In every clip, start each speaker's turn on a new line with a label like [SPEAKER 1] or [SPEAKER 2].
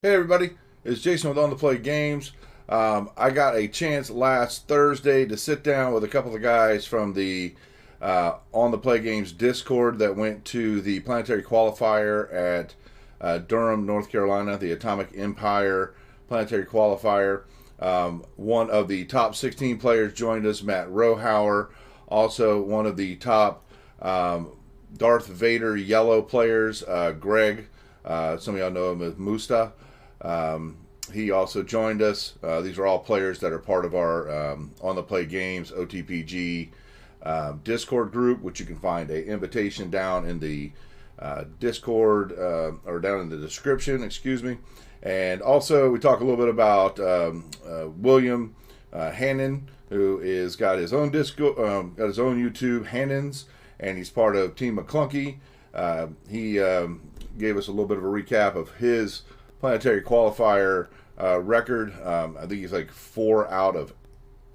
[SPEAKER 1] Hey everybody, it's Jason with On the Play Games. I got a chance last Thursday to sit down with a couple of guys from the On the Play Games Discord that went to the Planetary Qualifier at Durham, North Carolina, the Atomic Empire Planetary Qualifier. One of the top 16 players joined us, Matt Rohauer. Also, one of the top Darth Vader Yellow players, Greg. Some of y'all know him as Musta. He also joined us. These are all players that are part of our On the Play Games OTPG Discord group, which you can find an invitation down in the Discord or down in the description, excuse me. And also, we talk a little bit about William Hannon, who is got his own Discord, got his own YouTube, Hannonz, and he's part of Team Maclunky. He gave us a little bit of a recap of his Planetary Qualifier record. I think he's like 4 out of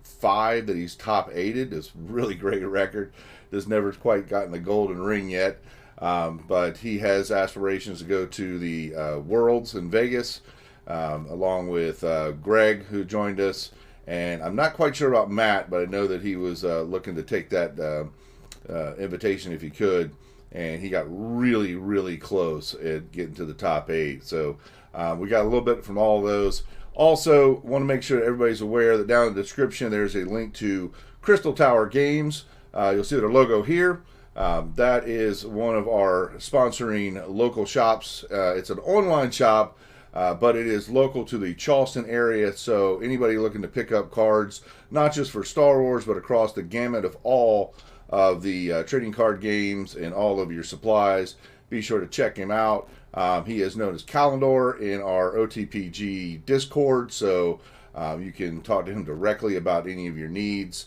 [SPEAKER 1] 5 that he's top 8'd. It's a really great record. Just never quite gotten the golden ring yet. But he has aspirations to go to the Worlds in Vegas, along with Greg, who joined us. And I'm not quite sure about Matt, but I know that he was looking to take that invitation if he could. And he got really, really close at getting to the top 8. So we got a little bit from all of those. Also, want to make sure that everybody's aware that down in the description there's a link to Crystal Tower Games. You'll see their logo here. That is one of our sponsoring local shops. It's an online shop, but it is local to the Charleston area. So anybody looking to pick up cards, not just for Star Wars, but across the gamut of all of the trading card games and all of your supplies, be sure to check him out. He is known as Calendar in our OTPG Discord, so you can talk to him directly about any of your needs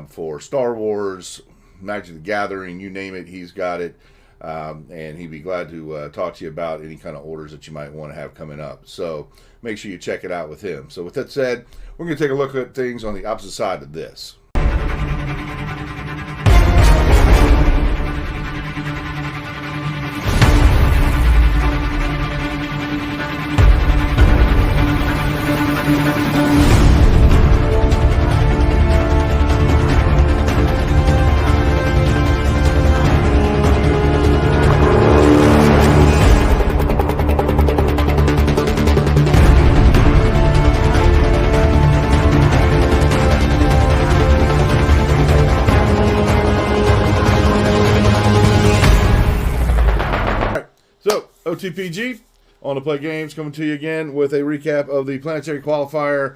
[SPEAKER 1] for Star Wars, Magic the Gathering, you name it, he's got it. And he'd be glad to talk to you about any kind of orders that you might want to have coming up. So make sure you check it out with him. So with that said, we're going to take a look at things on the opposite side of this. So, OTPG, On the Play Games, coming to you again with a recap of the Planetary Qualifier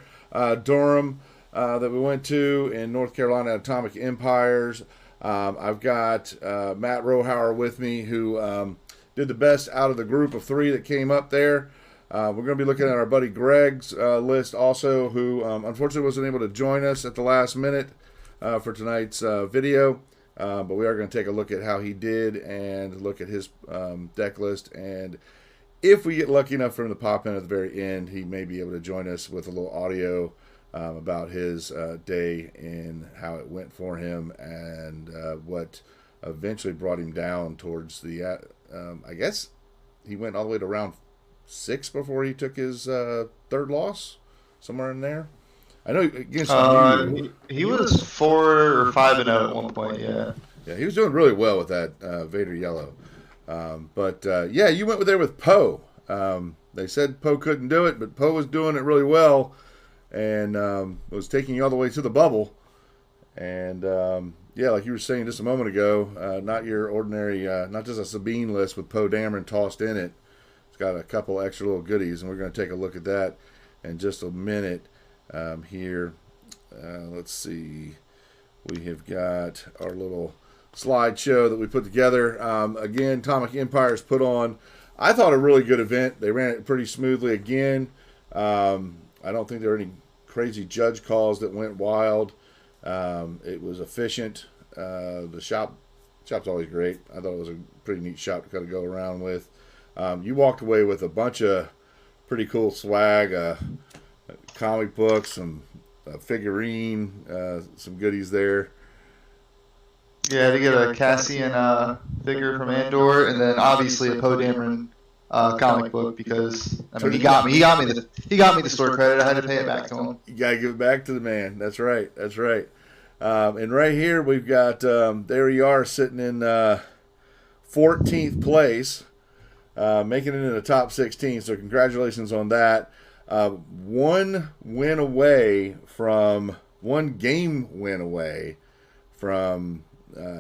[SPEAKER 1] Durham that we went to in North Carolina, Atomic Empires. I've got Matt Rohauer with me, who did the best out of the group of 3 that came up there. We're going to be looking at our buddy Greg's list also, who unfortunately wasn't able to join us at the last minute for tonight's video. But we are going to take a look at how he did and look at his deck list. And if we get lucky enough for him to pop in at the very end, he may be able to join us with a little audio about his day and how it went for him and what eventually brought him down towards the, I guess he went all the way to round 6 before he took his 3rd loss, somewhere in there. I know against
[SPEAKER 2] he was 4 or 5-0 at one point. Yeah,
[SPEAKER 1] he was doing really well with that Vader Yellow. But yeah, you went there with Poe. They said Poe couldn't do it, but Poe was doing it really well and was taking you all the way to the bubble. And yeah, like you were saying just a moment ago, not your ordinary, not just a Sabine list with Poe Dameron tossed in it. It's got a couple extra little goodies, and we're going to take a look at that in just a minute. Here, let's see, we have got our little slideshow that we put together. Again, Atomic Empires put on, I thought, a really good event. They ran it pretty smoothly again. I don't think there were any crazy judge calls that went wild. It was efficient. The shop's always great. I thought it was a pretty neat shop to kind of go around with. You walked away with a bunch of pretty cool swag, comic books, some figurine, some goodies there.
[SPEAKER 2] Yeah, to get a Cassian figure from Andor, and then obviously a Poe Dameron comic book because I mean he got me the store credit. I had to pay it back to him.
[SPEAKER 1] You gotta give it back to the man. That's right. That's right. And right here we've got there you are sitting in 14th place, making it in the top 16. So congratulations on that. One game win away from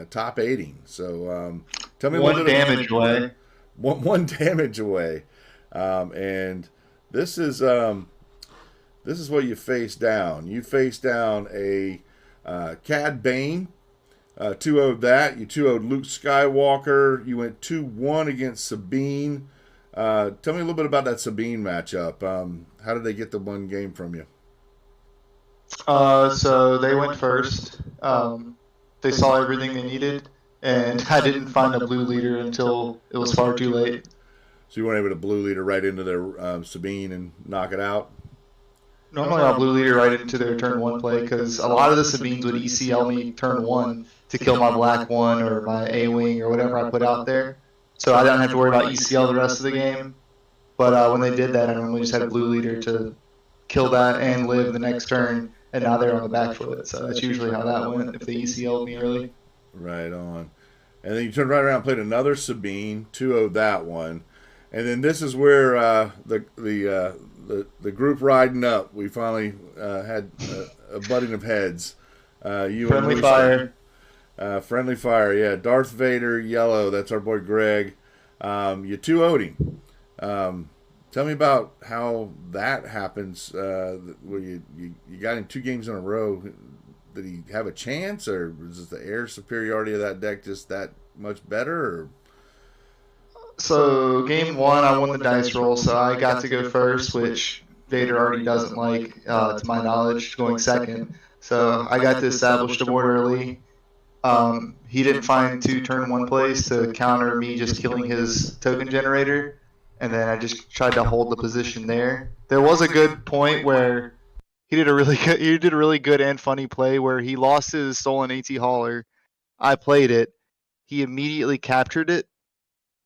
[SPEAKER 1] top 80. So tell me
[SPEAKER 2] one damage away.
[SPEAKER 1] One damage away, and this is what you face down. You face down a Cad Bane, 2-0'd that. You 2-0'd Luke Skywalker. You went 2-1 against Sabine. Tell me a little bit about that Sabine matchup. How did they get the one game from you?
[SPEAKER 2] So they went first. They saw everything they needed, and I didn't find a blue leader until it was far too late.
[SPEAKER 1] So you weren't able to blue leader right into their Sabine and knock it out?
[SPEAKER 2] Normally I'll blue leader right into their turn 1 play because a lot of the Sabines would ECL me turn 1 to kill my black 1 or my A-wing or whatever I put out there. So I didn't have to worry about ECL the rest of the game. But when they did that, I normally just had a blue leader to kill that and live the next turn, and now they're on the back foot. So that's usually how that went if they ECL'd me early.
[SPEAKER 1] Right on. And then you turned right around and played another Sabine, 2-0'd that one. And then this is where the group riding up, we finally had a butting of heads. You
[SPEAKER 2] Friendly
[SPEAKER 1] and
[SPEAKER 2] Fire.
[SPEAKER 1] Friendly Fire, yeah. Darth Vader Yellow, that's our boy Greg. You 2-0'd him. Tell me about how that happens. Where you got him 2 games in a row. Did he have a chance, or was the air superiority of that deck just that much better? Or?
[SPEAKER 2] So game 1, I won the dice roll, so I got to go first, which Vader already doesn't like, to my knowledge, going second. So I got to establish the board early. He didn't find 2 turn 1 plays to counter me just killing his token generator, and then I just tried to hold the position there. There was a good point where he did a really good and funny play where he lost his stolen AT hauler. I played it. He immediately captured it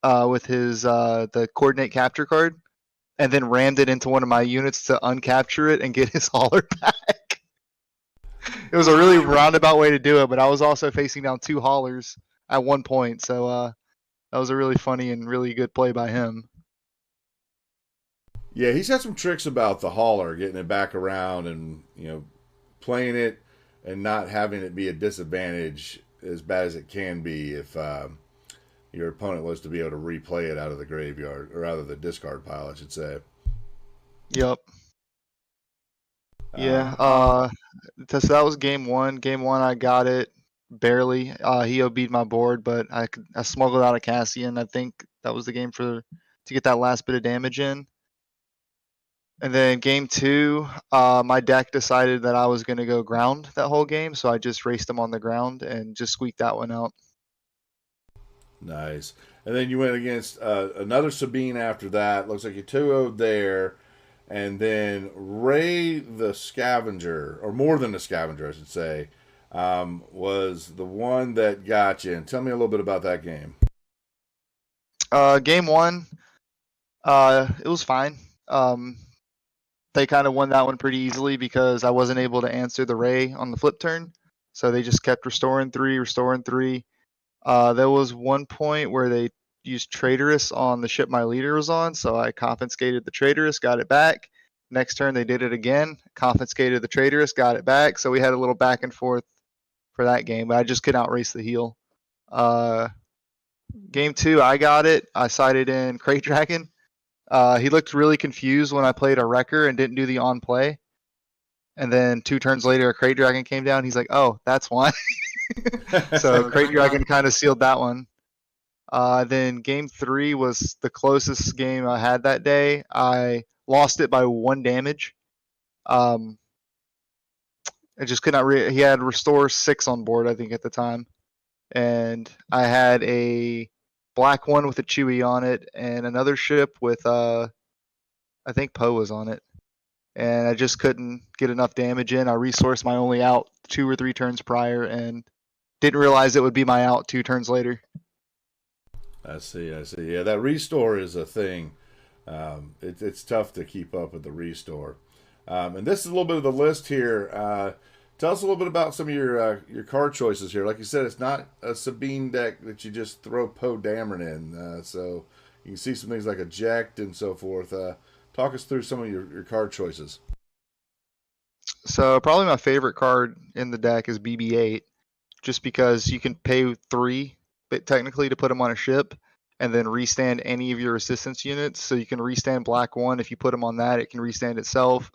[SPEAKER 2] with his the coordinate capture card, and then rammed it into one of my units to uncapture it and get his hauler back. It was a really roundabout way to do it, but I was also facing down 2 haulers at one point, so that was a really funny and really good play by him.
[SPEAKER 1] Yeah, he's had some tricks about the hauler, getting it back around and, playing it and not having it be a disadvantage as bad as it can be if your opponent was to be able to replay it out of the graveyard, or out of the discard pile, I should say.
[SPEAKER 2] Yep. Yeah. So that was game 1. Game 1, I got it barely. He OB'd my board, but I smuggled out a Cassian. I think that was the game to get that last bit of damage in. And then game 2, my deck decided that I was going to go ground that whole game, so I just raced him on the ground and just squeaked that one out.
[SPEAKER 1] Nice. And then you went against another Sabine after that. Looks like you 2-0'd there. And then Ray the Scavenger, or more than the Scavenger, I should say, was the one that got you. And tell me a little bit about that game.
[SPEAKER 2] Game 1, it was fine. They kind of won that one pretty easily because I wasn't able to answer the Ray on the flip turn. So they just kept restoring 3. There was one point where they used Traitorous on the ship my leader was on, so I confiscated the Traitorous, got it back. Next turn they did it again, confiscated the Traitorous, got it back. So we had a little back and forth for that game, but I just could not race the heel. Game 2, I got it. I sided in Crate Dragon. He looked really confused when I played a Wrecker and didn't do the on play. And then 2 turns later, a Crate Dragon came down. He's like, oh, that's why. So Crate Dragon kind of sealed that one. Then game 3 was the closest game I had that day. I lost it by 1 damage. I just could not. He had Restore 6 on board, I think, at the time. And I had a black one with a Chewie on it and another ship with, I think Poe was on it. And I just couldn't get enough damage in. I resourced my only out 2 or 3 turns prior and didn't realize it would be my out 2 turns later.
[SPEAKER 1] I see. I see. Yeah, that restore is a thing. It's tough to keep up with the restore. And this is a little bit of the list here. Tell us a little bit about some of your card choices here. Like you said, it's not a Sabine deck that you just throw Poe Dameron in. So you can see some things like eject and so forth. Talk us through some of your card choices.
[SPEAKER 2] So probably my favorite card in the deck is BB-8, just because you can pay 3, but technically to put him on a ship, and then restand any of your assistance units. So you can restand Black 1. If you put him on that, it can restand itself.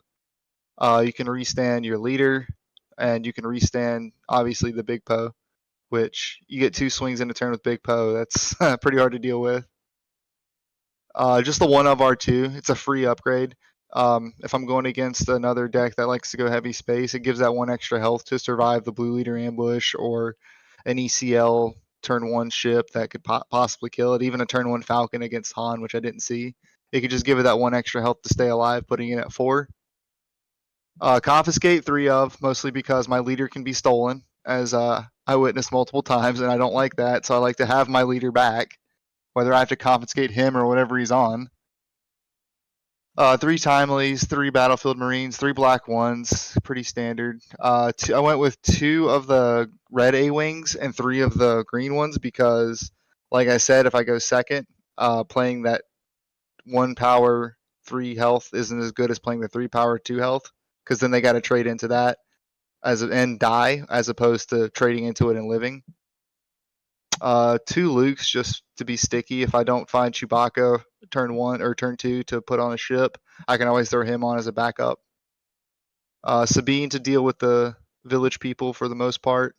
[SPEAKER 2] You can restand your leader, and you can restand, obviously, the Big Poe, which you get 2 swings in a turn with Big Poe. That's pretty hard to deal with. Just the 1 of R2. It's a free upgrade. If I'm going against another deck that likes to go heavy space, it gives that 1 extra health to survive the Blue Leader ambush or an ECL turn 1 ship that could possibly kill it. Even a turn 1 Falcon against Han, which I didn't see. It could just give it that 1 extra health to stay alive, putting it at 4. Confiscate 3 of, mostly because my leader can be stolen, as I witnessed multiple times, and I don't like that, so I like to have my leader back, whether I have to confiscate him or whatever he's on. 3 Timelies, 3 Battlefield Marines, 3 Black Ones, pretty standard. I went with 2 of the red A-Wings and 3 of the green ones because, like I said, if I go second, playing that 1 power 3 health isn't as good as playing the 3 power 2 health, because then they got to trade into that and die as opposed to trading into it and living. 2 Lukes just to be sticky. If I don't find Chewbacca turn 1 or turn 2 to put on a ship, I can always throw him on as a backup. Sabine to deal with the village people for the most part.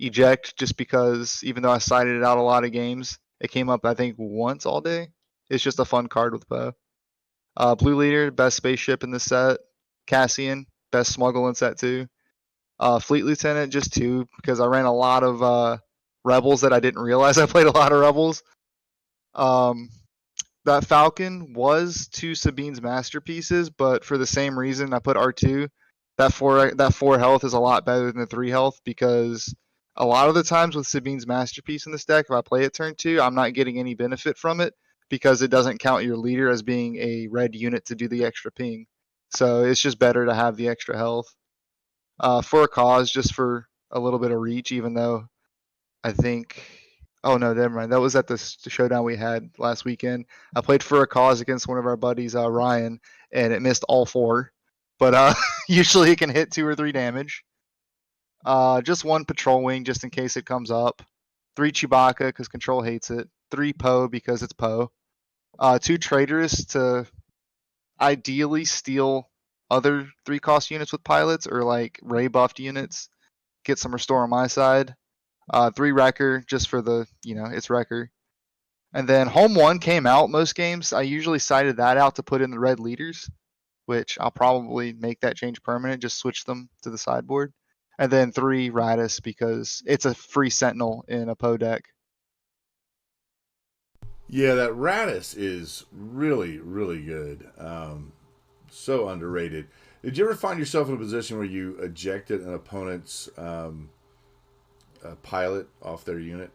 [SPEAKER 2] Eject just because even though I cited it out a lot of games, it came up I think once all day. It's just a fun card with Poe. Blue Leader, best spaceship in the set. Cassian, best smuggle in set 2. Fleet Lieutenant, just 2 because I ran a lot of Rebels that I didn't realize I played a lot of Rebels. That Falcon was 2 Sabine's masterpieces, but for the same reason I put R2. That 4 health is a lot better than the 3 health because a lot of the times with Sabine's masterpiece in this deck, if I play it turn 2, I'm not getting any benefit from it because it doesn't count your leader as being a red unit to do the extra ping. So it's just better to have the extra health. For a cause, just for a little bit of reach, even though I think, oh no, never mind. That was at the showdown we had last weekend. I played for a cause against one of our buddies, Ryan, and it missed all 4. But usually it can hit 2 or 3 damage. Just 1 patrol wing just in case it comes up. 3 Chewbacca because Control hates it. 3 Poe because it's Poe. 2 Traitors to ideally steal other 3-cost units with pilots or like Ray buffed units. Get some restore on my side. 3 Wrecker just for the, it's Wrecker. And then Home 1 came out most games. I usually cited that out to put in the red leaders, which I'll probably make that change permanent, just switch them to the sideboard. And then 3 Radis because it's a free Sentinel in a Poe deck.
[SPEAKER 1] Yeah, that Radis is really, really good. So underrated. Did you ever find yourself in a position where you ejected an opponent's pilot off their unit?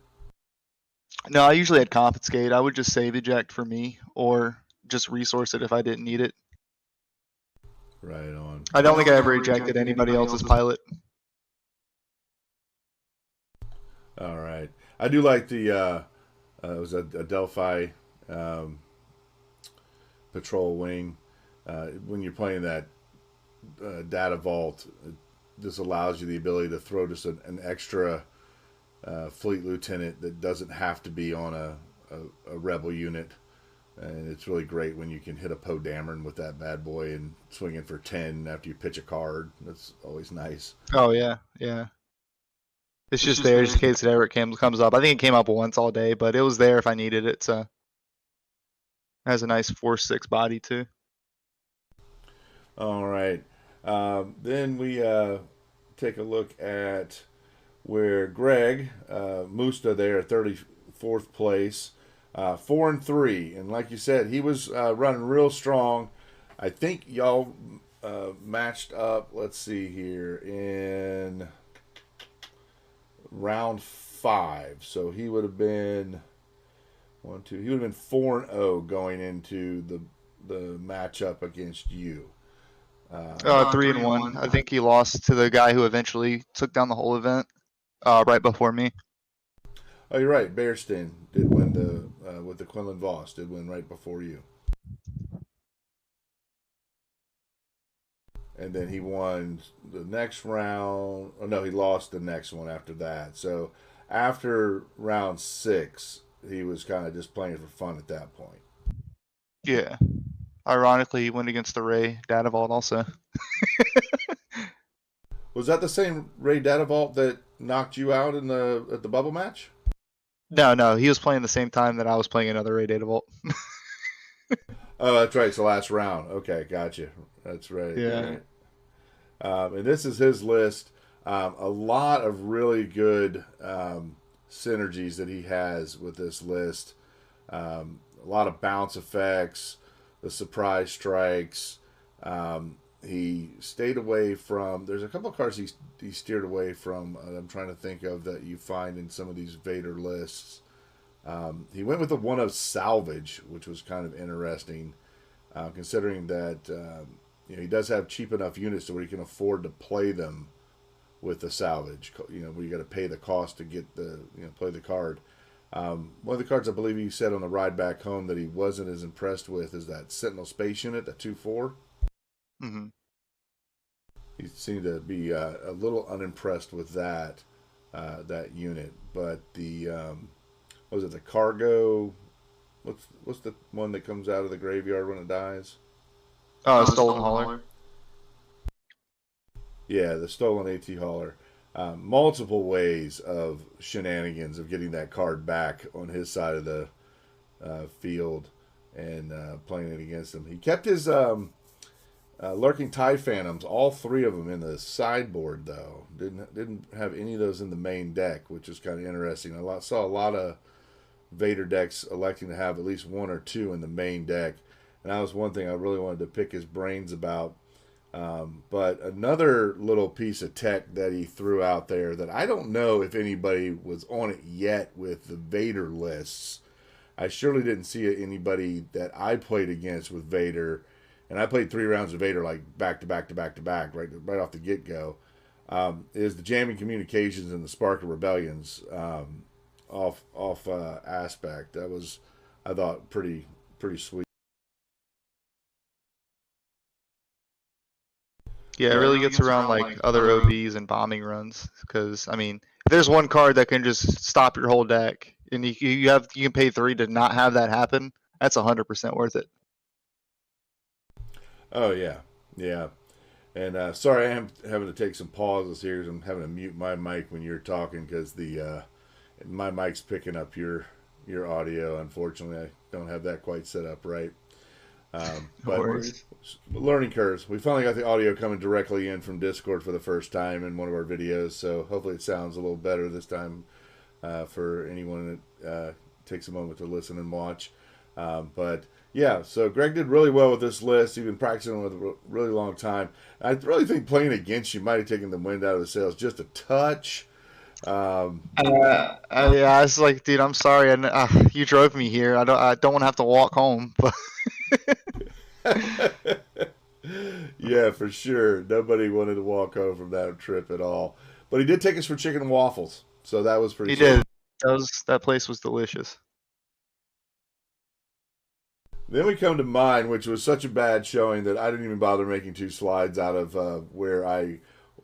[SPEAKER 2] No, I usually had confiscate. I would just save eject for me or just resource it if I didn't need it.
[SPEAKER 1] Right on.
[SPEAKER 2] I don't think I ever ejected anybody else's pilot.
[SPEAKER 1] All right. I do like the it was a Delphi patrol wing. When you're playing that data vault, this allows you the ability to throw just an extra fleet lieutenant that doesn't have to be on a rebel unit. And it's really great when you can hit a Poe Dameron with that bad boy and swing in for 10 after you pitch a card. That's always nice.
[SPEAKER 2] Oh, yeah, yeah. It's just there just in case it ever comes up. I think it came up once all day, but it was there if I needed it. So it has a nice 4/6 body too.
[SPEAKER 1] All right. Then we take a look at where Greg Musta there, 34th place, 4-3, and like you said, he was running real strong. I think y'all matched up. Let's see here in round 5, so he would have been 1, 2. He would have been 4-0 going into the matchup against you.
[SPEAKER 2] 3-1. I think he lost to the guy who eventually took down the whole event right before me.
[SPEAKER 1] Oh, you're right. Bearstein did win with the Quinlan Voss, did win right before you. And then he won the next round. Oh, no, he lost the next one after that. So after round 6, he was kind of just playing for fun at that point.
[SPEAKER 2] Yeah. Ironically, he went against the Ray Datavault also.
[SPEAKER 1] Was that the same Ray Datavault that knocked you out at the bubble match?
[SPEAKER 2] No, he was playing the same time that I was playing another Ray Datavault.
[SPEAKER 1] Oh, that's right. It's the last round. Okay, gotcha. That's right.
[SPEAKER 2] Yeah.
[SPEAKER 1] Right. And this is his list. A lot of really good synergies that he has with this list. A lot of bounce effects, the surprise strikes. He stayed away from. There's a couple of cards he steered away from. I'm trying to think of that you find in some of these Vader lists. He went with the one of salvage, which was kind of interesting, considering that he does have cheap enough units to where he can afford to play them with the salvage. Where you got to pay the cost to get play the card. One of the cards I believe he said on the ride back home that he wasn't as impressed with is that Sentinel Space Unit, that 2/4.
[SPEAKER 2] Mm-hmm.
[SPEAKER 1] He seemed to be a little unimpressed with that unit, but the was it the cargo? What's the one that comes out of the graveyard when it dies?
[SPEAKER 2] Stolen Hauler.
[SPEAKER 1] Yeah, the stolen AT Hauler. Multiple ways of shenanigans of getting that card back on his side of the field and playing it against him. He kept his Lurking TIE Phantoms, all 3 of them in the sideboard though. Didn't have any of those in the main deck, which is kind of interesting. I saw a lot of Vader decks electing to have at least 1 or 2 in the main deck, and that was one thing I really wanted to pick his brains about. But another little piece of tech that he threw out there that I don't know if anybody was on it yet with the Vader lists. I surely didn't see anybody that I played against with Vader, and I played 3 rounds of Vader like back to back to back to back right off the get go. Is the jamming communications and the Spark of Rebellions off aspect. That was, I thought, pretty sweet.
[SPEAKER 2] Yeah, it really gets around like other OBs and bombing runs. Because I mean, if there's one card that can just stop your whole deck, and you can pay 3 to not have that happen, that's 100% worth it.
[SPEAKER 1] Oh yeah. And sorry, I am having to take some pauses here because I'm having to mute my mic when you're talking because my mic's picking up your audio. Unfortunately, I don't have that quite set up right. But learning curves. We finally got the audio coming directly in from Discord for the first time in one of our videos, so hopefully it sounds a little better this time for anyone that takes a moment to listen and watch. But yeah, so Greg did really well with this list. He's been practicing with a really long time. I really think playing against you might have taken the wind out of the sails just a touch.
[SPEAKER 2] Yeah, I was like, dude, I'm sorry, and you drove me here. I don't want to have to walk home, but.
[SPEAKER 1] Yeah, for sure. Nobody wanted to walk home from that trip at all. But he did take us for chicken and waffles, so that was pretty.
[SPEAKER 2] He did. That place was delicious.
[SPEAKER 1] Then we come to mine, which was such a bad showing that I didn't even bother making 2 slides out of where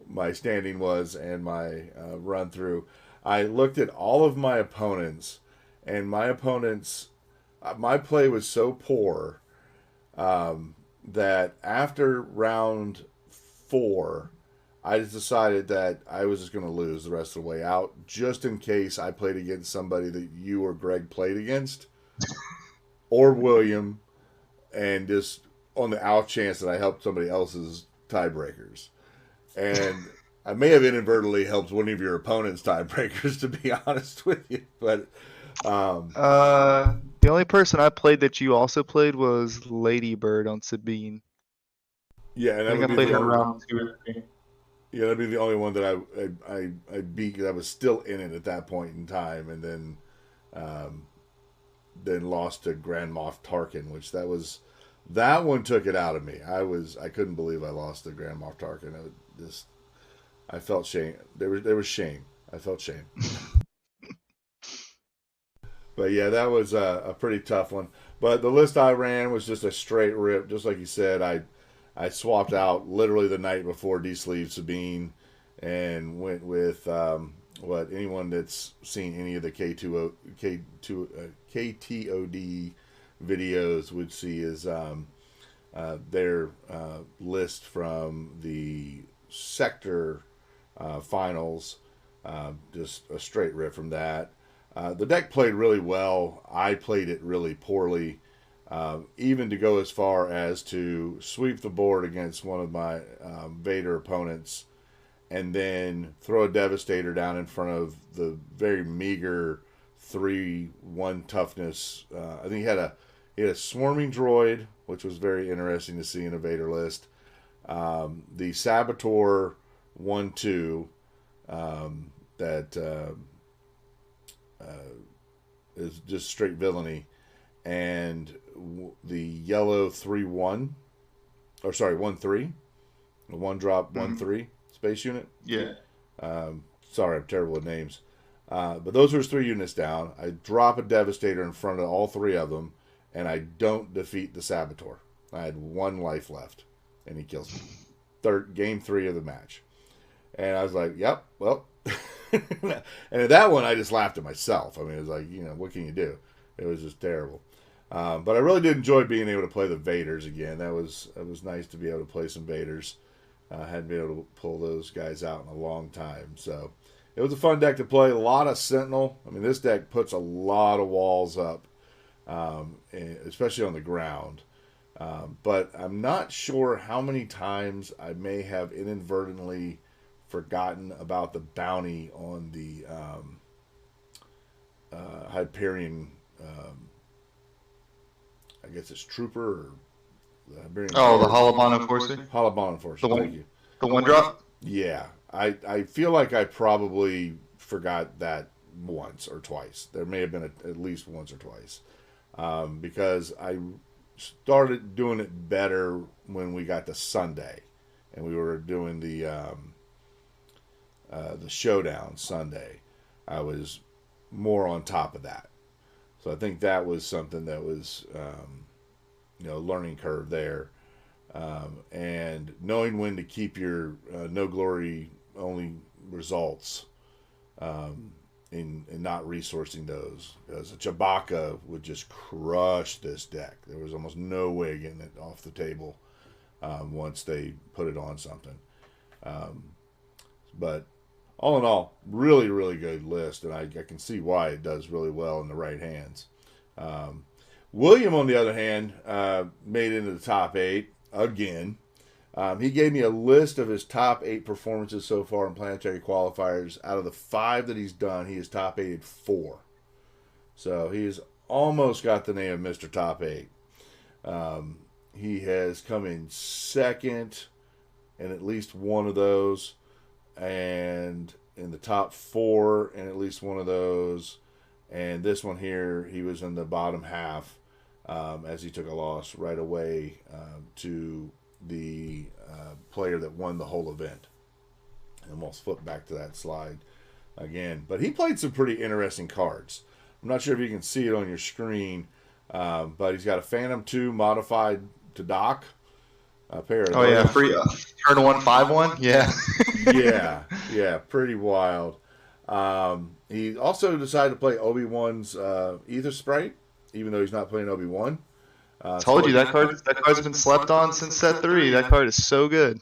[SPEAKER 1] my standing was and my run through. I looked at all of my opponents, and my play was so poor that after round 4, I just decided that I was just going to lose the rest of the way out, just in case I played against somebody that you or Greg played against. Or William, and just on the off chance that I helped somebody else's tiebreakers. And I may have inadvertently helped one of your opponent's tiebreakers, to be honest with you. But
[SPEAKER 2] the only person I played that you also played was Ladybird on Sabine.
[SPEAKER 1] Yeah, and
[SPEAKER 2] I think I played her around 2 or 3.
[SPEAKER 1] Yeah, that'd be the only one that I beat because I was still in it at that point in time, and then then lost to Grand Moff Tarkin, which that one took it out of me. I couldn't believe I lost to Grand Moff Tarkin. I felt shame. There was shame. I felt shame. But yeah, that was a pretty tough one. But the list I ran was just a straight rip, just like you said. I swapped out literally the night before D-Sleeve Sabine and went with what anyone that's seen any of the KTOD videos would see is their list from the sector finals. Just a straight rip from that. The deck played really well. I played it really poorly. Even to go as far as to sweep the board against one of my Vader opponents and then throw a Devastator down in front of the very meager 3-1 toughness. I think he had a Swarming Droid, which was very interesting to see in a Vader list. The Saboteur 1-2 that is just straight villainy. And the yellow 3-1, or sorry, 1-3, a 1-drop 1-3 space unit.
[SPEAKER 2] Yeah.
[SPEAKER 1] Sorry, I'm terrible with names. But those are his 3 units down. I drop a Devastator in front of all 3 of them, and I don't defeat the Saboteur. I had 1 life left, and he kills me. Game 3 of the match. And I was like, yep, well. And at that one, I just laughed at myself. I mean, it was like, what can you do? It was just terrible. But I really did enjoy being able to play the Vaders again. It was nice to be able to play some Vaders. I hadn't been able to pull those guys out in a long time. So it was a fun deck to play. A lot of Sentinel. I mean, this deck puts a lot of walls up, especially on the ground. But I'm not sure how many times I may have inadvertently forgotten about the bounty on the Hyperion. I guess it's Trooper or the Hyperion.
[SPEAKER 2] Oh, the Holobon Enforcer?
[SPEAKER 1] Holobon Enforcer. Thank you.
[SPEAKER 2] The 1-drop?
[SPEAKER 1] Yeah. I feel like I probably forgot that once or twice. There may have been at least once or twice. Because I started doing it better when we got to Sunday. And we were doing the showdown Sunday. I was more on top of that. So I think that was something that was, learning curve there. And knowing when to keep your no glory only results and not resourcing those. Because a Chewbacca would just crush this deck. There was almost no way of getting it off the table once they put it on something. But all in all, really, really good list, and I can see why it does really well in the right hands. William, on the other hand, made it into the top 8 again. He gave me a list of his top 8 performances so far in Planetary Qualifiers. Out of the 5 that he's done, he has top 8'd 4. So he's almost got the name of Mr. Top 8. He has come in second in at least one of those, and in the top 4 in at least one of those. And this one here, he was in the bottom half as he took a loss right away to the player that won the whole event. And we'll flip back to that slide again. But he played some pretty interesting cards. I'm not sure if you can see it on your screen, but he's got a Phantom 2 modified to dock. A pair of those.
[SPEAKER 2] Free turn 1 5-1. Yeah.
[SPEAKER 1] yeah, pretty wild. He also decided to play Obi-Wan's Ether Sprite, even though he's not playing Obi-Wan.
[SPEAKER 2] Told you that card's been slept on since set 3. That card is so good.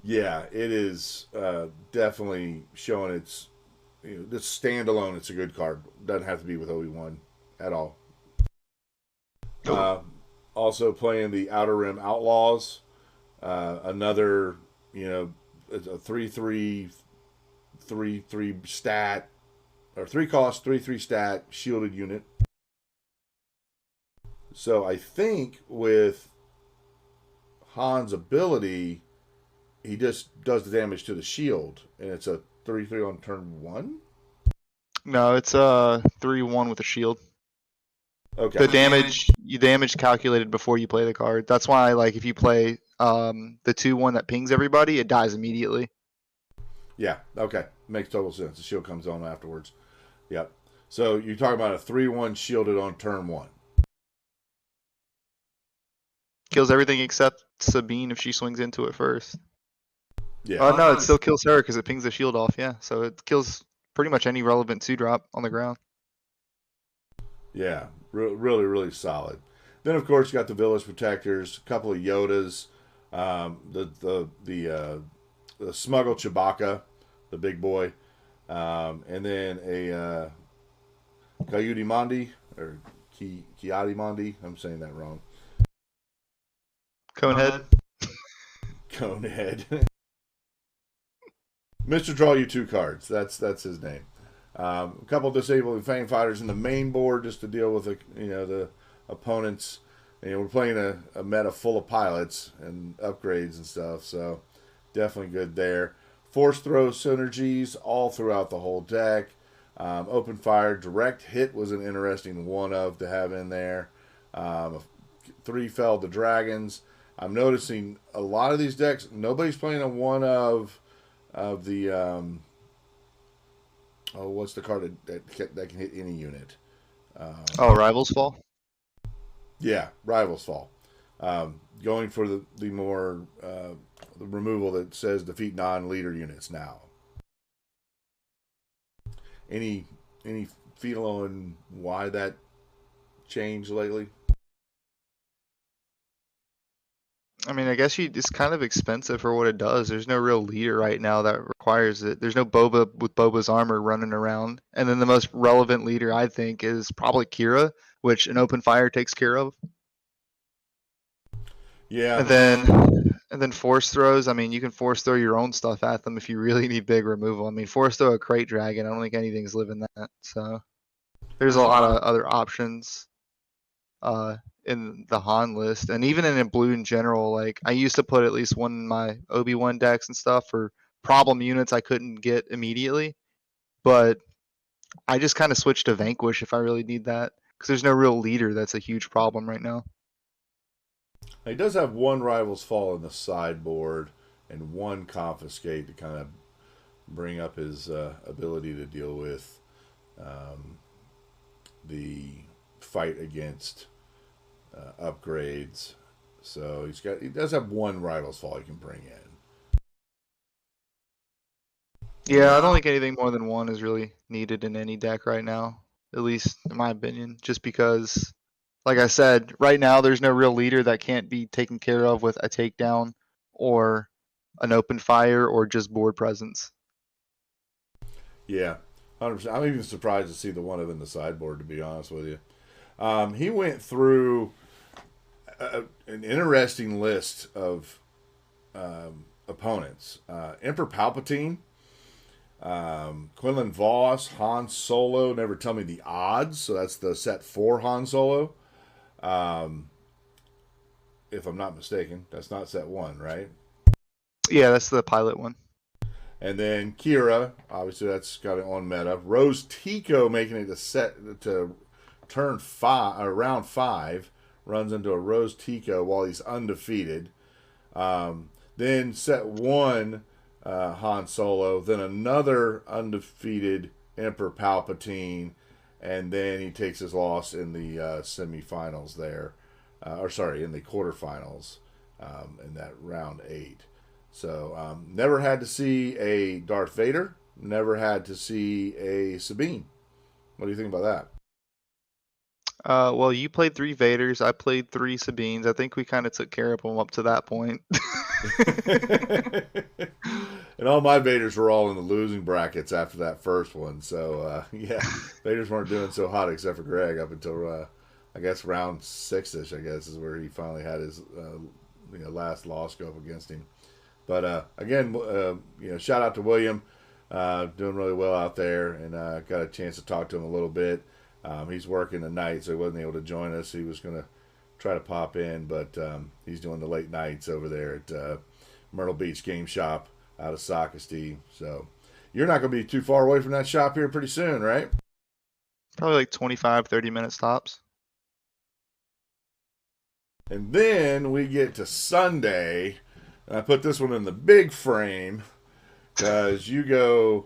[SPEAKER 1] Yeah, it is definitely showing its. This standalone, it's a good card. Doesn't have to be with Obi-Wan at all. Also playing the Outer Rim Outlaws, another it's a 3/3 stat or 3 cost 3/3 stat shielded unit. So I think with Han's ability, he just does the damage to the shield, and it's a 3/3 on turn 1.
[SPEAKER 2] No, it's a 3/1 with a shield.
[SPEAKER 1] Okay.
[SPEAKER 2] The damage calculated before you play the card. That's why, like, if you play the 2/1 that pings everybody, it dies immediately.
[SPEAKER 1] Yeah. Okay. Makes total sense. The shield comes on afterwards. Yep. So you're talking about a 3/1 shielded on turn 1.
[SPEAKER 2] Kills everything except Sabine if she swings into it first.
[SPEAKER 1] Yeah.
[SPEAKER 2] Oh no, it still kills her because it pings the shield off. Yeah, so it kills pretty much any relevant 2-drop on the ground.
[SPEAKER 1] Yeah. Really, really solid. Then of course you got the Village Protectors, a couple of Yodas, the Smuggle Chewbacca, the big boy, and then a Coyote Mondi or Kiadi Mondi. I'm saying that wrong.
[SPEAKER 2] Conehead.
[SPEAKER 1] Conehead. Mr. Draw You 2 cards. That's his name. A couple of Disabling Fang Fighters in the main board just to deal with the opponents. We're playing a meta full of pilots and upgrades and stuff, so definitely good there. Force throw synergies all throughout the whole deck. Open fire, direct hit was an interesting one of to have in there. 3 fell to dragons. I'm noticing a lot of these decks, nobody's playing a one of the what's the card that can hit any unit?
[SPEAKER 2] Rivals Fall.
[SPEAKER 1] Yeah, Rivals Fall. Going for the more the removal that says defeat non-leader units now. Any feel on why that changed lately?
[SPEAKER 2] I mean, I guess it's kind of expensive for what it does. There's no real leader right now that requires it. There's no Boba with Boba's armor running around. And then the most relevant leader, I think, is probably Kira, which an open fire takes care of.
[SPEAKER 1] Yeah.
[SPEAKER 2] And then force throws. I mean, you can force throw your own stuff at them if you really need big removal. I mean, force throw a crate dragon. I don't think anything's living that. So there's a lot of other options in the Han list, and even in blue in general. Like, I used to put at least one in my Obi-Wan decks and stuff for problem units I couldn't get immediately, but I just kind of switched to Vanquish if I really need that, because there's no real leader that's a huge problem right now.
[SPEAKER 1] He does have one Rivals Fall in the sideboard and one Confiscate to kind of bring up his ability to deal with the fight against upgrades. So he does have one Rivals Fall he can bring in.
[SPEAKER 2] Yeah, I don't think anything more than one is really needed in any deck right now, at least in my opinion, just because, like I said, right now there's no real leader that can't be taken care of with a takedown or an open fire or just board presence.
[SPEAKER 1] Yeah, 100%. I'm even surprised to see the one of in the sideboard, to be honest with you. He went through an interesting list of opponents. Emperor Palpatine, Quinlan Voss, Han Solo. Never tell me the odds. So that's the set 4 Han Solo. If I'm not mistaken, that's not set 1, right?
[SPEAKER 2] Yeah, that's the pilot one.
[SPEAKER 1] And then Kira, obviously that's got it on meta. Rose Tico making it to turn 5, round 5, runs into a Rose Tico while he's undefeated. Then set 1, Han Solo. Then another undefeated Emperor Palpatine, and then he takes his loss in the semifinals there, in the quarterfinals, in that round 8. So never had to see a Darth Vader, never had to see a Sabine. What do you think about that?
[SPEAKER 2] Well, you played 3 Vaders, I played 3 Sabines. I think we kind of took care of them up to that point.
[SPEAKER 1] And all my Vaders were all in the losing brackets after that first one. So, yeah, Vaders weren't doing so hot except for Greg up until, I guess, round 6-ish, I guess, is where he finally had his last loss go up against him. But, again, shout out to William. Doing really well out there, and got a chance to talk to him a little bit. He's working tonight, so he wasn't able to join us. He was going to try to pop in, but he's doing the late nights over there at Myrtle Beach Game Shop out of Socastee. So you're not going to be too far away from that shop here pretty soon, right?
[SPEAKER 2] Probably like 25, 30 minutes tops.
[SPEAKER 1] And then we get to Sunday, and I put this one in the big frame because you go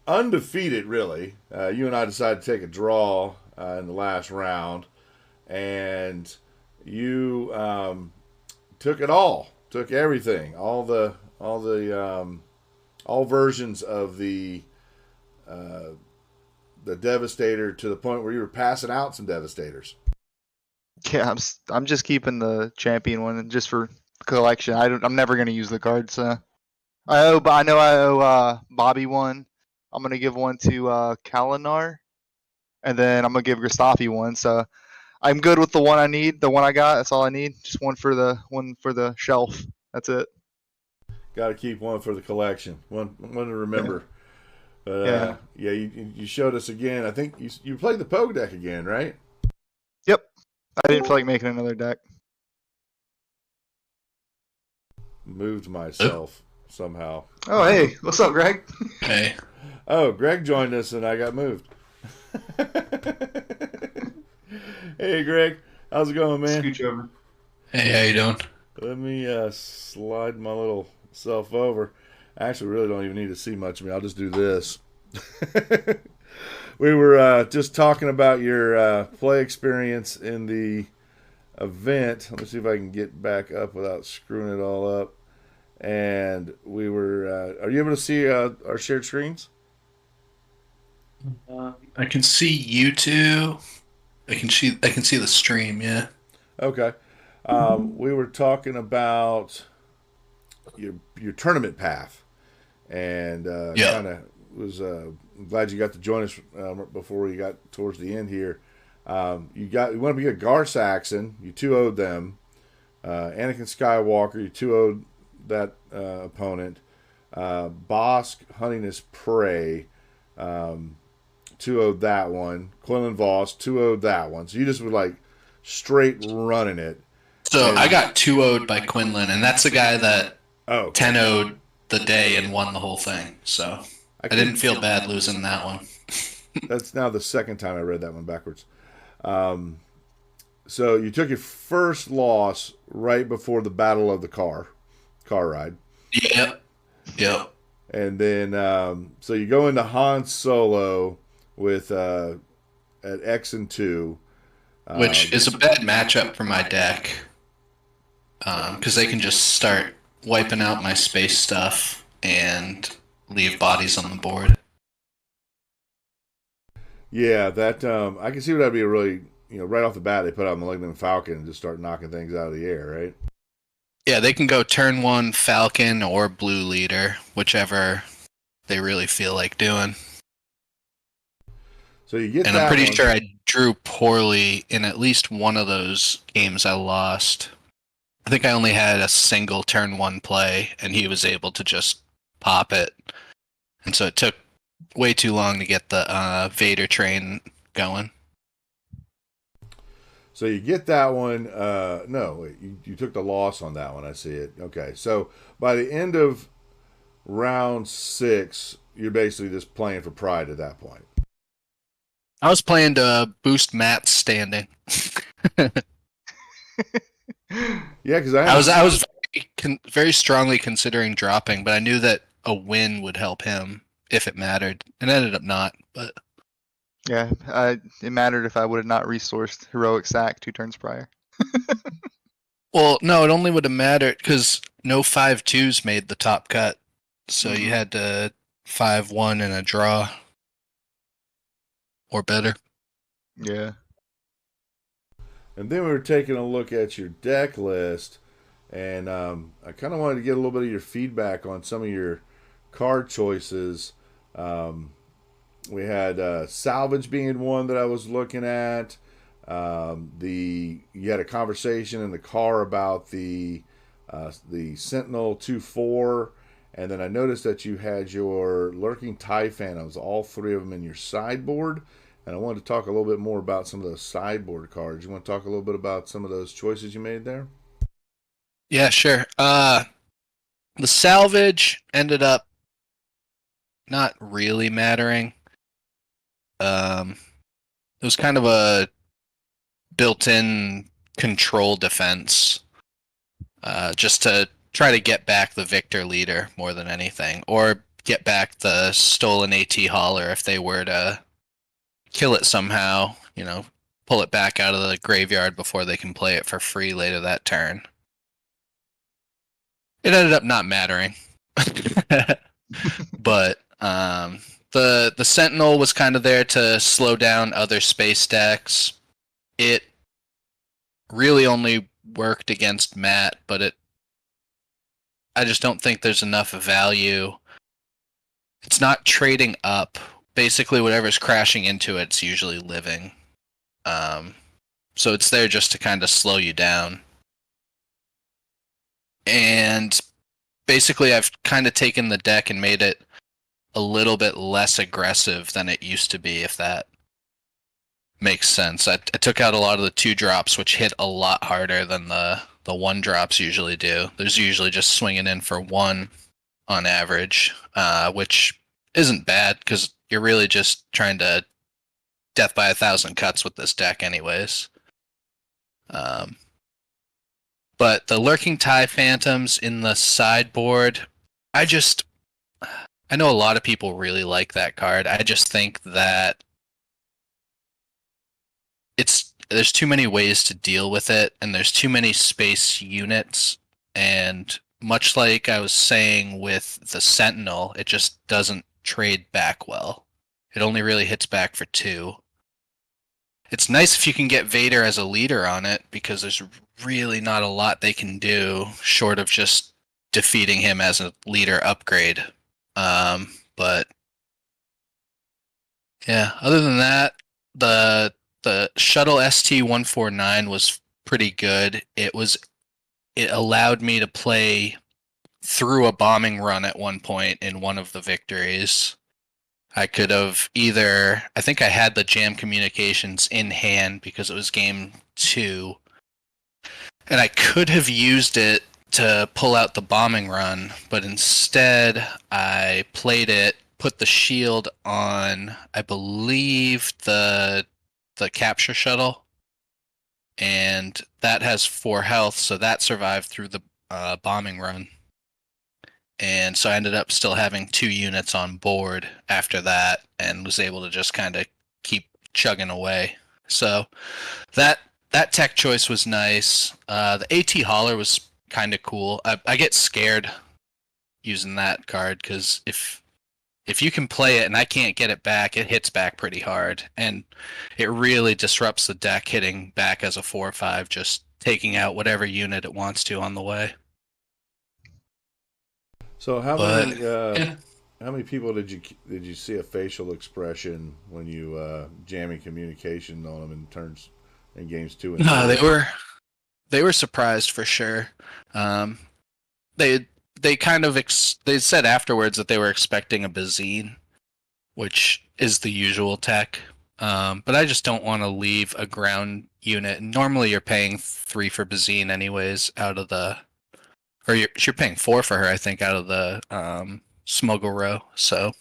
[SPEAKER 1] undefeated, really. You and I decided to take a draw in the last round, and you took it all, took everything, all versions of the Devastator to the point where you were passing out some Devastators.
[SPEAKER 2] Yeah, I'm just keeping the champion one just for collection. I'm never gonna use the card, so I know I owe Bobby one. I'm gonna give one to Kalinar, and then I'm gonna give Gristafi one. So I'm good with the one I need, the one I got. That's all I need. Just one for the shelf. That's it.
[SPEAKER 1] Got to keep one for the collection, one to remember.
[SPEAKER 2] Yeah.
[SPEAKER 1] Yeah, you showed us again. I think you played the Poe deck again, right?
[SPEAKER 2] Yep. I didn't feel like making another deck.
[SPEAKER 1] Moved myself somehow.
[SPEAKER 2] Oh, hey, what's up, Greg?
[SPEAKER 3] Hey.
[SPEAKER 1] Oh, Greg joined us and I got moved. Hey, Greg, how's it going, man?
[SPEAKER 2] Scooch over.
[SPEAKER 3] Hey, how you doing?
[SPEAKER 1] Let me slide my little self over. I actually really don't even need to see much of me. I'll just do this. We were just talking about your play experience in the event. Let me see if I can get back up without screwing it all up. And we were. Are you able to see our shared screens?
[SPEAKER 3] I can see you two. I can see the stream. Yeah.
[SPEAKER 1] Okay. We were talking about your tournament path, and
[SPEAKER 3] Yeah.
[SPEAKER 1] kind of was glad you got to join us before we got towards the end here. You want to be a Gar Saxon. You 2-0'd them. Anakin Skywalker. You 2-0'd that opponent. Bosk hunting his prey. 2-0'd that one. Quinlan Voss 2-0'd that one. So you just were like straight running it.
[SPEAKER 3] So
[SPEAKER 1] And-
[SPEAKER 3] I got 2-0'd by Quinlan, and that's the guy that
[SPEAKER 1] Oh,
[SPEAKER 3] 10-0'd the day and won the whole thing. So I didn't feel bad losing that one.
[SPEAKER 1] That's now the second time I read that one backwards. So you took your first loss right before the battle of the car ride.
[SPEAKER 3] Yep. Yep.
[SPEAKER 1] And then, so you go into Han Solo with at X and 2.
[SPEAKER 3] Which is a bad matchup for my deck. Because they can just start wiping out my space stuff and leave bodies on the board.
[SPEAKER 1] Yeah, that I can see what that'd be a really, right off the bat they put out Malignant Falcon and just start knocking things out of the air, right?
[SPEAKER 3] Yeah, they can go turn 1 Falcon or Blue Leader, whichever they really feel like doing.
[SPEAKER 1] So you get
[SPEAKER 3] And
[SPEAKER 1] that
[SPEAKER 3] I'm pretty
[SPEAKER 1] one.
[SPEAKER 3] sure I drew poorly in at least one of those games I lost. I think I only had a single turn 1 play, and he was able to just pop it. And so it took way too long to get the Vader train going.
[SPEAKER 1] So you get that one. No, wait, you took the loss on that one. I see it. Okay, so by the end of round 6, you're basically just playing for pride at that point.
[SPEAKER 3] I was playing to boost Matt's standing.
[SPEAKER 1] Yeah, because
[SPEAKER 3] I was very strongly considering dropping, but I knew that a win would help him if it mattered. It ended up not, but
[SPEAKER 2] Yeah, it mattered if I would have not resourced Heroic Sack 2 turns prior.
[SPEAKER 3] well, no, it only would have mattered because no 5-2s made the top cut, so you had to 5-1 and a draw or better.
[SPEAKER 2] Yeah.
[SPEAKER 1] And then we were taking a look at your deck list, and I kind of wanted to get a little bit of your feedback on some of your card choices. We had Salvage being one that I was looking at. You had a conversation in the car about the Sentinel 2-4, and then I noticed that you had your Lurking TIE Phantoms, all 3 of them in your sideboard. And I wanted to talk a little bit more about some of those sideboard cards. You want to talk a little bit about some of those choices you made there?
[SPEAKER 3] Yeah, sure. The salvage ended up not really mattering. It was kind of a built-in control defense, just to try to get back the Victor Leader more than anything, or get back the stolen AT Hauler if they were to kill it somehow, pull it back out of the graveyard before they can play it for free later that turn. It ended up not mattering. But the Sentinel was kind of there to slow down other space decks. It really only worked against Matt, but I just don't think there's enough value. It's not trading up. Basically, whatever's crashing into it's usually living. So it's there just to kind of slow you down. And basically, I've kind of taken the deck and made it a little bit less aggressive than it used to be, if that makes sense. I took out a lot of the 2-drops, which hit a lot harder than the 1-drops usually do. There's usually just swinging in for 1 on average, which isn't bad because you're really just trying to death by 1,000 cuts with this deck anyways. But the Lurking TIE Phantoms in the sideboard, I know a lot of people really like that card. I just think that there's too many ways to deal with it, and there's too many space units, and much like I was saying with the Sentinel, it just doesn't trade back well. It only really hits back for 2. It's nice if you can get Vader as a leader on it, because there's really not a lot they can do short of just defeating him as a leader upgrade. But yeah, other than that, the Shuttle ST-149 was pretty good. It allowed me to play through a bombing run at one point in one of the victories. I could have I think I had the jam communications in hand because it was game 2, and I could have used it to pull out the bombing run, but instead I played it, put the shield on, I believe, the capture shuttle, and that has 4 health, so that survived through the bombing run. And so I ended up still having 2 units on board after that, and was able to just kind of keep chugging away. So that tech choice was nice. The AT Hauler was kind of cool. I get scared using that card because if you can play it and I can't get it back, it hits back pretty hard, and it really disrupts the deck hitting back as a 4/5, just taking out whatever unit it wants to on the way.
[SPEAKER 1] So how many people did you see a facial expression when you jamming communication on them in turns in games 2 and 3?
[SPEAKER 3] No, they were surprised for sure. They kind of they said afterwards that they were expecting a Bazine, which is the usual tech. But I just don't want to leave a ground unit. Normally you're paying 3 for Bazine anyways out of the, or you're paying 4 for her, I think, out of the smuggle row. So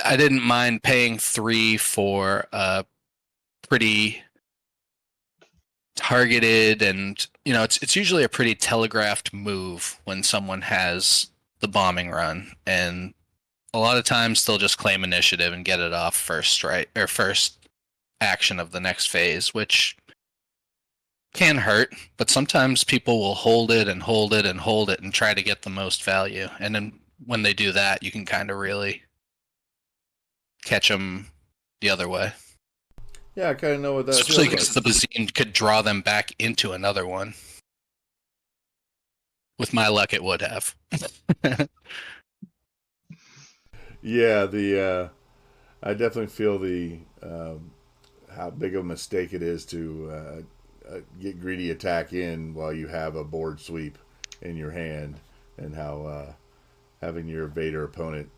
[SPEAKER 3] I didn't mind paying 3 for a pretty targeted, and it's usually a pretty telegraphed move when someone has the bombing run, and a lot of times they'll just claim initiative and get it off first strike or first action of the next phase, which can hurt, but sometimes people will hold it and hold it and hold it and try to get the most value, and then when they do that, you can kind of really catch them the other way.
[SPEAKER 1] Yeah, I kind of know what that feels
[SPEAKER 3] Especially
[SPEAKER 1] like.
[SPEAKER 3] because the Bazine could draw them back into another one. With my luck, it would have.
[SPEAKER 1] Yeah, I definitely feel how big of a mistake it is to get greedy attack in while you have a board sweep in your hand, and how having your Vader opponent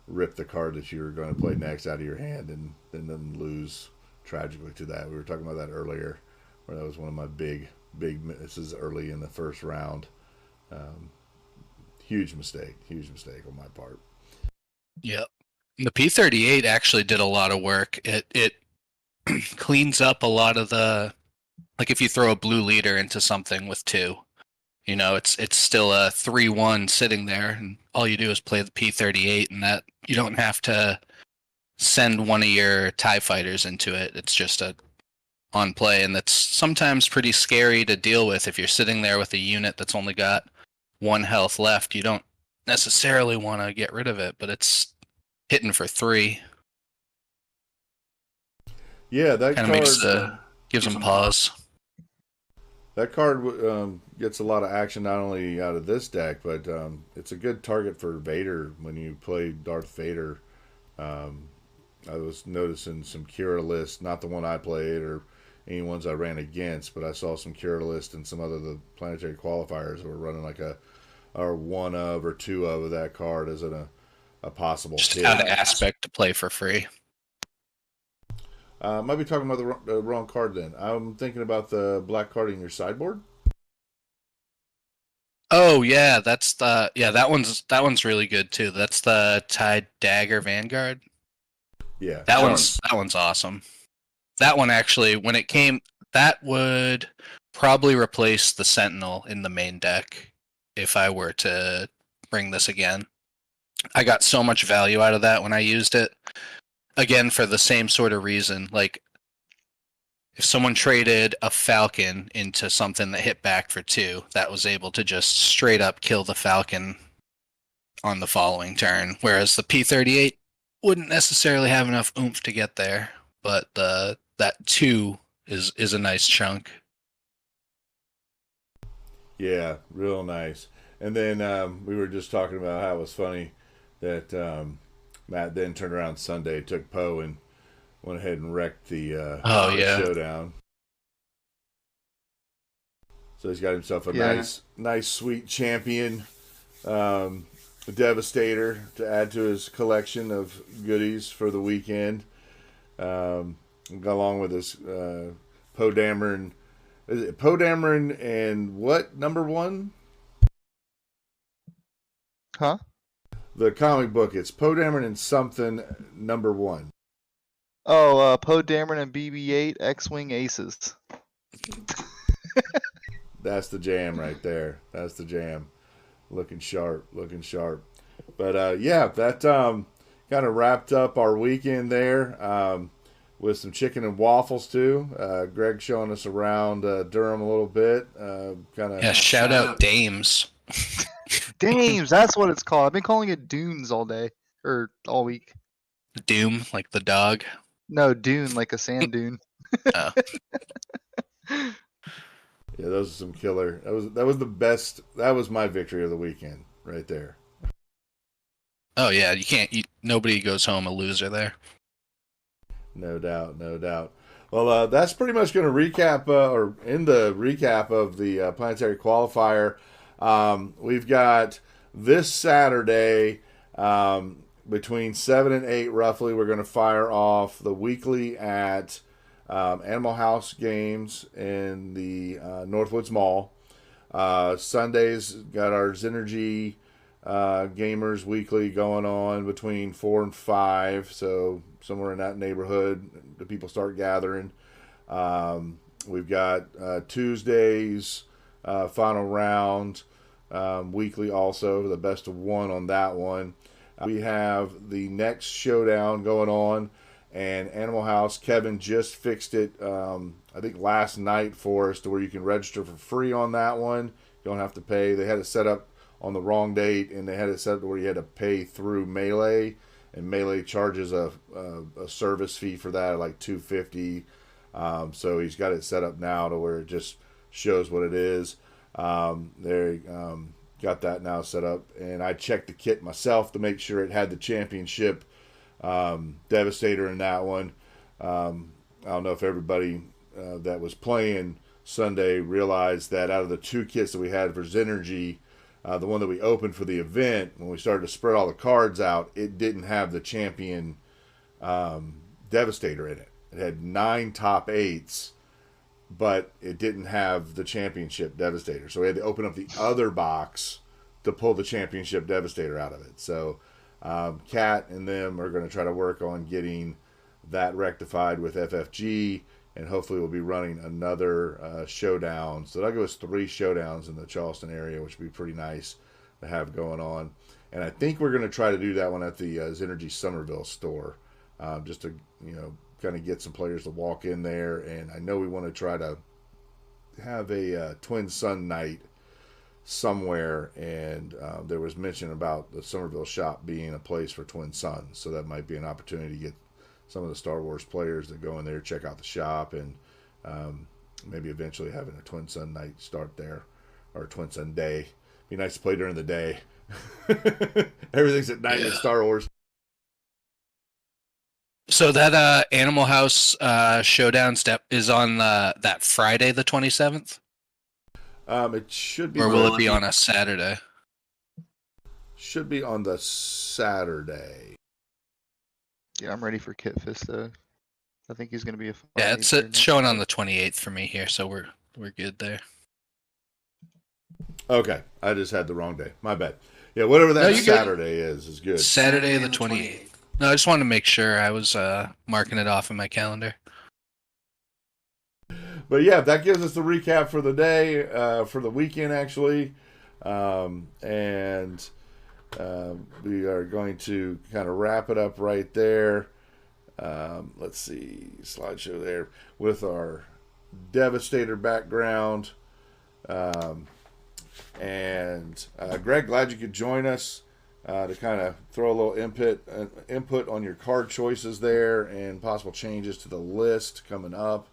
[SPEAKER 1] rip the card that you're going to play next out of your hand and then lose tragically to that. We were talking about that earlier, where that was one of my big misses early in the first round. Huge mistake on my part.
[SPEAKER 3] Yep. The P-38 actually did a lot of work. It cleans up a lot of the Like if you throw a blue leader into something with 2, it's still a 3-1 sitting there, and all you do is play the P-38, and that you don't have to send one of your TIE fighters into it. It's just a on play, and that's sometimes pretty scary to deal with if you're sitting there with a unit that's only got 1 health left. You don't necessarily want to get rid of it, but it's hitting for 3.
[SPEAKER 1] Yeah, that
[SPEAKER 3] Kind of
[SPEAKER 1] card
[SPEAKER 3] gives them pause.
[SPEAKER 1] that card gets a lot of action not only out of this deck, but it's a good target for Vader when you play Darth Vader. Um, I was noticing some Cura lists, not the one I played or any ones I ran against, but I saw some Cura lists and some other the Planetary Qualifiers that were running like a or one of or two of that card as a possible
[SPEAKER 3] Just
[SPEAKER 1] hit.
[SPEAKER 3] out of aspect to play for free.
[SPEAKER 1] Might be talking about the wrong card then. I'm thinking about the black card in your sideboard.
[SPEAKER 3] Oh yeah, that one's really good too. That's the Tide Dagger Vanguard.
[SPEAKER 1] Yeah,
[SPEAKER 3] That one's awesome. That one actually, when it came, that would probably replace the Sentinel in the main deck if I were to bring this again. I got so much value out of that when I used it. Again, for the same sort of reason. Like, if someone traded a Falcon into something that hit back for 2, that was able to just straight up kill the Falcon on the following turn. Whereas the P-38 wouldn't necessarily have enough oomph to get there. But that 2 is a nice chunk.
[SPEAKER 1] Yeah, real nice. And then we were just talking about how it was funny that Matt then turned around Sunday, took Poe, and went ahead and wrecked the showdown. So he's got himself a nice, sweet champion Devastator to add to his collection of goodies for the weekend. Along with his Poe Dameron. Is it Poe Dameron and what number 1?
[SPEAKER 2] Huh?
[SPEAKER 1] The comic book. It's Poe Dameron and something number 1.
[SPEAKER 2] Oh, Poe Dameron and BB-8 X-Wing Aces.
[SPEAKER 1] That's the jam right there. That's the jam. Looking sharp. But yeah, that kind of wrapped up our weekend there with some chicken and waffles too. Greg showing us around Durham a little bit.
[SPEAKER 3] Shout out Dames.
[SPEAKER 2] Dames, that's what it's called. I've been calling it Dunes all day or all week.
[SPEAKER 3] Doom, like the dog.
[SPEAKER 2] No, dune, like a sand dune.
[SPEAKER 3] Oh.
[SPEAKER 1] Yeah, those are some killer. That was the best. That was my victory of the weekend right there.
[SPEAKER 3] Oh yeah, nobody goes home a loser there.
[SPEAKER 1] No doubt. Well, that's pretty much going to recap or end the recap of the Planetary Qualifier. We've got this Saturday between 7 and 8 roughly. We're going to fire off the weekly at Animal House Games in the Northwoods Mall. Sundays got our Synergy Gamers Weekly going on between 4 and 5. So somewhere in that neighborhood, the people start gathering. We've got Tuesdays final round weekly also, the best of 1 on that one. We have the next showdown going on, and Animal House, Kevin just fixed it, I think last night for us, to where you can register for free on that one. You don't have to pay. They had it set up on the wrong date, and they had it set up where you had to pay through Melee, and Melee charges a service fee for that, like $250. So he's got it set up now to where it just shows what it is. Got that now set up, and I checked the kit myself to make sure it had the championship Devastator in that one. I don't know if everybody that was playing Sunday realized that out of the 2 kits that we had for Synergy, the one that we opened for the event, when we started to spread all the cards out, it didn't have the champion Devastator in it. It had 9 top 8s, but it didn't have the championship Devastator. So we had to open up the other box to pull the championship Devastator out of it. So Kat and them are going to try to work on getting that rectified with FFG, and hopefully we'll be running another showdown. So that'll give us 3 showdowns in the Charleston area, which would be pretty nice to have going on. And I think we're going to try to do that one at the Synergy Somerville store, just to kind of get some players to walk in there. And I know we want to try to have a Twin Sun night somewhere, and there was mention about the Somerville shop being a place for Twin Suns, so that might be an opportunity to get some of the Star Wars players to go in there, check out the shop, and maybe eventually having a Twin Sun night start there, or a Twin Sun day. Be nice to play during the day. Everything's at night in Star Wars.
[SPEAKER 3] So that Animal House showdown step is on that Friday, the 27th?
[SPEAKER 1] It should be.
[SPEAKER 3] Or will it be on a Saturday?
[SPEAKER 1] Should be on the Saturday.
[SPEAKER 2] Yeah, I'm ready for Kit Fisto. I think he's going to be a fun.
[SPEAKER 3] Yeah, it's showing on the 28th for me here, so we're good there.
[SPEAKER 1] Okay, I just had the wrong day. My bad. Yeah, whatever that Saturday is good.
[SPEAKER 3] Saturday the 28th. No, I just wanted to make sure I was marking it off in my calendar.
[SPEAKER 1] But yeah, that gives us the recap for the day, for the weekend actually, and we are going to kind of wrap it up right there. Let's see, slideshow there with our Devastator background. And Greg, glad you could join us to kind of throw a little input on your card choices there and possible changes to the list coming up.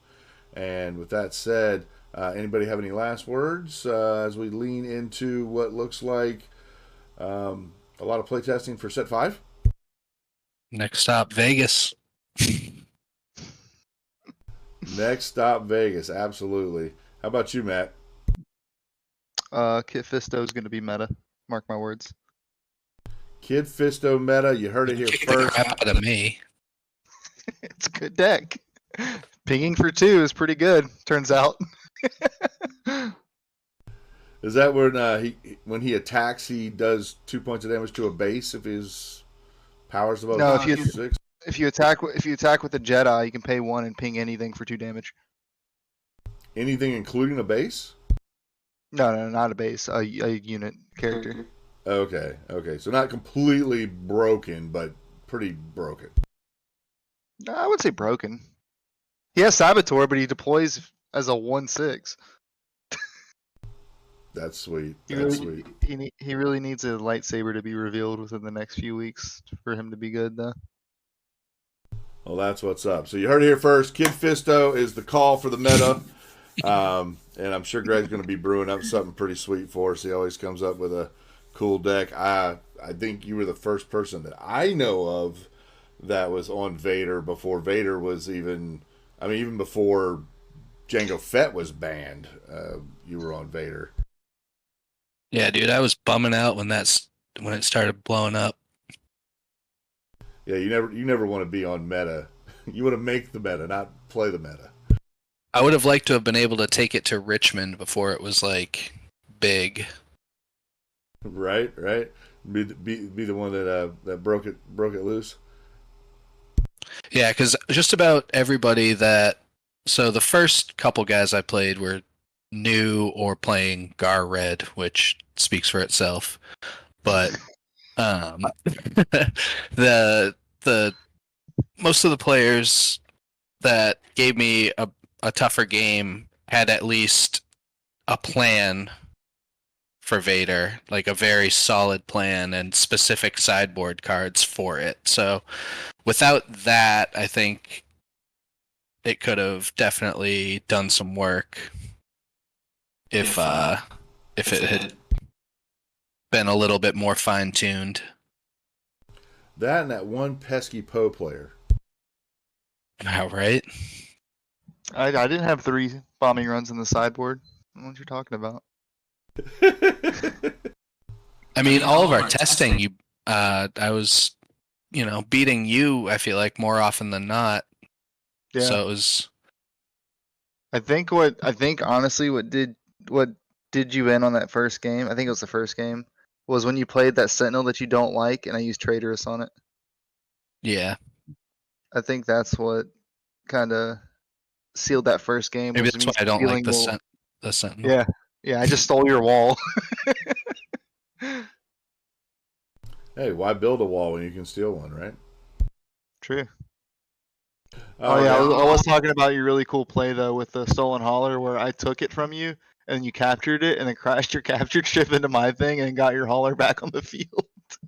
[SPEAKER 1] And with that said, anybody have any last words as we lean into what looks like a lot of playtesting for Set 5?
[SPEAKER 3] Next stop, Vegas.
[SPEAKER 1] Next stop, Vegas. Absolutely. How about you, Matt?
[SPEAKER 2] Kit Fisto is going to be meta. Mark my words.
[SPEAKER 1] Kid Fisto meta. You heard it here
[SPEAKER 3] Kick
[SPEAKER 1] first.
[SPEAKER 3] the crap out of me.
[SPEAKER 2] It's a good deck. Pinging for 2 is pretty good, turns out.
[SPEAKER 1] Is that when he attacks, he does 2 points of damage to a base if his power's above
[SPEAKER 2] No,
[SPEAKER 1] 6?
[SPEAKER 2] If you attack with a Jedi, you can pay 1 and ping anything for 2 damage.
[SPEAKER 1] Anything including a base?
[SPEAKER 2] No, not a base. A unit character.
[SPEAKER 1] Okay. So not completely broken, but pretty broken.
[SPEAKER 2] I would say broken. He has Saboteur, but he deploys as a 1/6.
[SPEAKER 1] That's sweet.
[SPEAKER 2] Sweet. He really needs a lightsaber to be revealed within the next few weeks for him to be good, though.
[SPEAKER 1] Well, that's what's up. So you heard it here first. Kid Fisto is the call for the meta. And I'm sure Greg's going to be brewing up something pretty sweet for us. He always comes up with a cool deck. I think you were the first person that I know of that was on Vader before Vader was even before Jango Fett was banned. You were on Vader.
[SPEAKER 3] Yeah, dude, I was bumming out when it started blowing up.
[SPEAKER 1] Yeah, you never want to be on meta. You want to make the meta, not play the meta.
[SPEAKER 3] I would have liked to have been able to take it to Richmond before it was like big.
[SPEAKER 1] Right. Be the one that broke it loose.
[SPEAKER 3] Yeah, because just about everybody so the first couple guys I played were new or playing Gar Red, which speaks for itself. But the most of the players that gave me a tougher game had at least a plan for Vader, like a very solid plan and specific sideboard cards for it. So without that, I think it could have definitely done some work if it had been a little bit more fine-tuned.
[SPEAKER 1] That and that one pesky Poe player.
[SPEAKER 3] All right.
[SPEAKER 2] I didn't have 3 bombing runs in the sideboard. I don't know what you're talking about.
[SPEAKER 3] I mean, all of our testing, I was, beating you, I feel like, more often than not.
[SPEAKER 2] Yeah.
[SPEAKER 3] So it was...
[SPEAKER 2] I think honestly what did you in on that first game, I think it was the first game, was when you played that Sentinel that you don't like and I used Traitorous on it.
[SPEAKER 3] Yeah.
[SPEAKER 2] I think that's what kind of sealed that first game.
[SPEAKER 3] Maybe
[SPEAKER 2] was
[SPEAKER 3] that's
[SPEAKER 2] me
[SPEAKER 3] why I don't like
[SPEAKER 2] stealing
[SPEAKER 3] the Sentinel.
[SPEAKER 2] Yeah, yeah. I just stole your wall.
[SPEAKER 1] Hey, why build a wall when you can steal one, right?
[SPEAKER 2] True. Oh yeah, I
[SPEAKER 1] Okay.
[SPEAKER 2] was talking about your really cool play though with the stolen hauler, where I took it from you and you captured it, and then crashed your captured ship into my thing and got your hauler back on the field.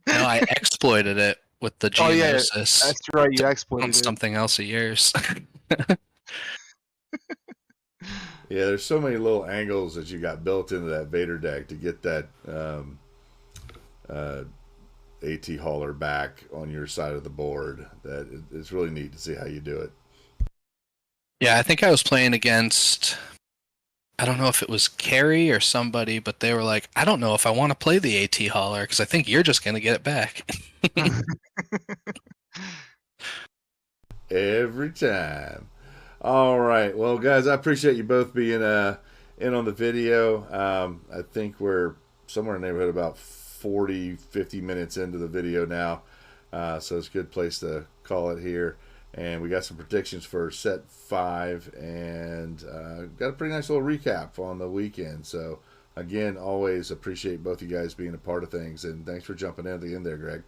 [SPEAKER 3] No, I exploited it with the
[SPEAKER 2] Oh yeah,
[SPEAKER 3] Geonosis
[SPEAKER 2] that's right. You
[SPEAKER 3] on
[SPEAKER 2] exploited it.
[SPEAKER 3] something else of yours.
[SPEAKER 1] Yeah, there's so many little angles that you got built into that Vader deck to get that AT hauler back on your side of the board. That it's really neat to see how you do it.
[SPEAKER 3] Yeah, I think I was playing against, I don't know if it was Carrie or somebody, but they were like, I don't know if I want to play the AT hauler because I think you're just going to get it back.
[SPEAKER 1] Every time. All right. Well, guys, I appreciate you both being in on the video. I think we're somewhere in the neighborhood about 40, 50 minutes into the video now. So it's a good place to call it here. And we got some predictions for set 5 and got a pretty nice little recap on the weekend. So, again, always appreciate both you guys being a part of things. And thanks for jumping in at the end there, Greg.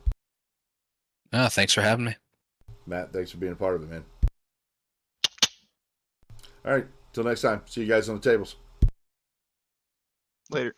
[SPEAKER 3] Thanks for having me.
[SPEAKER 1] Matt, thanks for being a part of it, man. All right. Till next time. See you guys on the tables.
[SPEAKER 2] Later.